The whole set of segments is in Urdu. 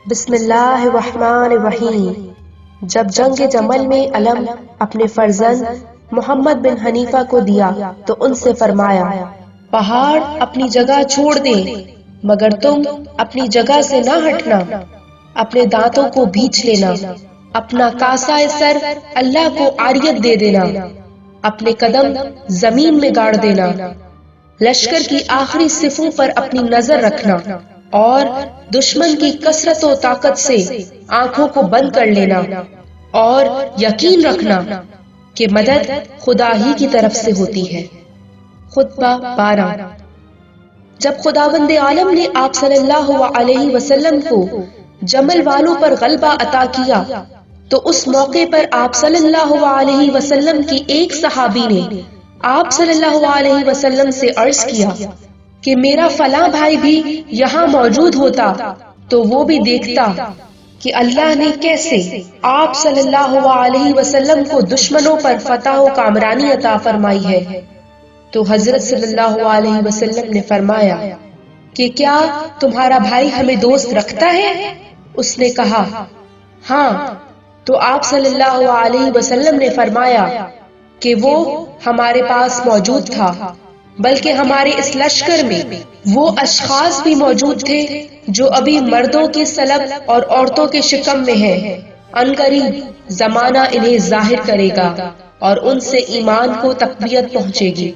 بسم اللہ الرحمن الرحیم۔ جب جنگ جمل میں علم اپنے فرزند محمد بن حنیفہ کو دیا تو ان سے فرمایا، پہاڑ اپنی جگہ چھوڑ دیں مگر تم اپنی جگہ سے نہ ہٹنا، اپنے دانتوں کو بھینچ لینا، اپنا کاسہ سر اللہ کو عاریت دے دینا، اپنے قدم زمین میں گاڑ دینا، لشکر کی آخری صفوں پر اپنی نظر رکھنا اور دشمن کی کثرت و طاقت سے آنکھوں کو بند کر لینا اور یقین رکھنا کہ مدد خدا ہی کی طرف سے ہوتی ہے۔ خطبہ 12۔ جب خداوند عالم نے آپ صلی اللہ علیہ وسلم کو جمل والوں پر غلبہ عطا کیا تو اس موقع پر آپ صلی اللہ علیہ وسلم کی ایک صحابی نے آپ صلی اللہ علیہ وسلم سے عرض کیا کہ میرا فلاں بھائی بھی یہاں موجود ہوتا تو وہ بھی دیکھتا کہ اللہ نے کیسے آپ صلی اللہ علیہ وسلم کو دشمنوں پر فتح و کامرانی عطا فرمائی ہے۔ تو حضرت صلی اللہ علیہ وسلم نے فرمایا کہ کیا تمہارا بھائی ہمیں دوست رکھتا ہے؟ اس نے کہا ہاں۔ تو آپ صلی اللہ علیہ وسلم نے فرمایا کہ وہ ہمارے پاس موجود تھا، بلکہ ہمارے اس لشکر میں وہ اشخاص بھی موجود تھے جو ابھی مردوں کے سلب اور عورتوں کے شکم میں ہیں، عنقریب زمانہ انہیں ظاہر کرے گا اور ان سے ایمان کو تقویت پہنچے گی۔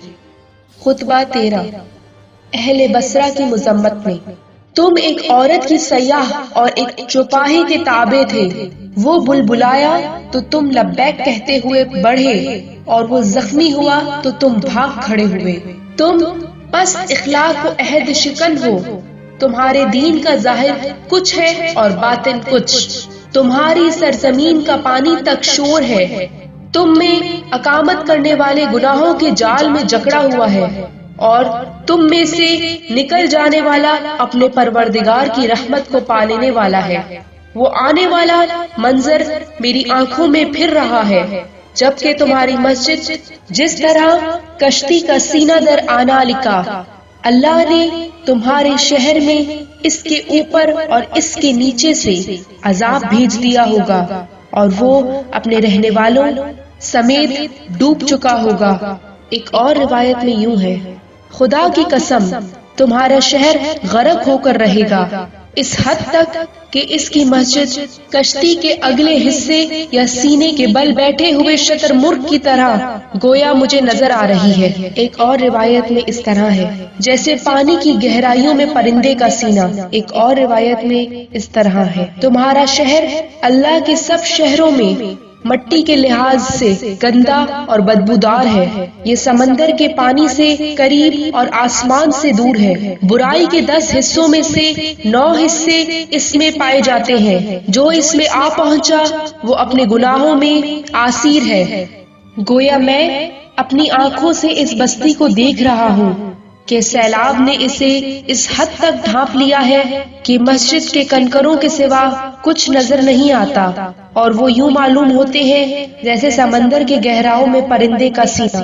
خطبہ 13۔ اہل بصرہ کی مذمت میں۔ تم ایک عورت کی سیاح اور ایک چوپاہی کے تابع تھے، وہ بلبلایا تو تم لبیک کہتے ہوئے بڑھے اور وہ زخمی ہوا تو تم بھاگ کھڑے ہوئے۔ تم پست اخلاق و عہد شکن ہو، تمہارے دین کا ظاہر کچھ ہے اور باطن کچھ، تمہاری سرزمین کا پانی تک شور ہے، تم میں اقامت کرنے والے گناہوں کے جال میں جکڑا ہوا ہے اور تم میں سے نکل جانے والا اپنے پروردگار کی رحمت کو پا لینے والا ہے۔ وہ آنے والا منظر میری آنکھوں میں پھر رہا ہے، جبکہ تمہاری مسجد جس طرح کشتی کا سینہ در آنا لکھا، اللہ نے تمہارے شہر میں اس کے اوپر اور اس کے نیچے سے عذاب بھیج دیا ہوگا اور وہ اپنے رہنے والوں سمیت ڈوب چکا ہوگا۔ ایک اور روایت میں یوں ہے، خدا کی قسم تمہارا شہر غرق ہو کر رہے گا، اس حد تک کہ اس کی مسجد کشتی کے اگلے حصے یا سینے کے بل بیٹھے ہوئے شتر مرغ کی طرح گویا مجھے نظر آ رہی ہے۔ ایک اور روایت میں اس طرح ہے، جیسے پانی کی گہرائیوں میں پرندے کا سینہ۔ ایک اور روایت میں اس طرح ہے، تمہارا شہر اللہ کے سب شہروں میں مٹی کے لحاظ سے گندا اور بدبودار ہے، یہ سمندر کے پانی سے قریب اور آسمان سے دور ہے۔ برائی کے 10 حصوں میں سے 9 حصے اس میں پائے جاتے ہیں، جو اس میں آ پہنچا وہ اپنے گناہوں میں آسیر ہے۔ گویا میں اپنی آنکھوں سے اس بستی کو دیکھ رہا ہوں کہ سیلاب نے اسے اس حد تک ڈھانپ لیا ہے کہ مسجد کے کنکروں کے سوا کچھ نظر نہیں آتا اور وہ یوں معلوم ہوتے ہیں جیسے سمندر کے گہراؤں میں پرندے کا سینہ۔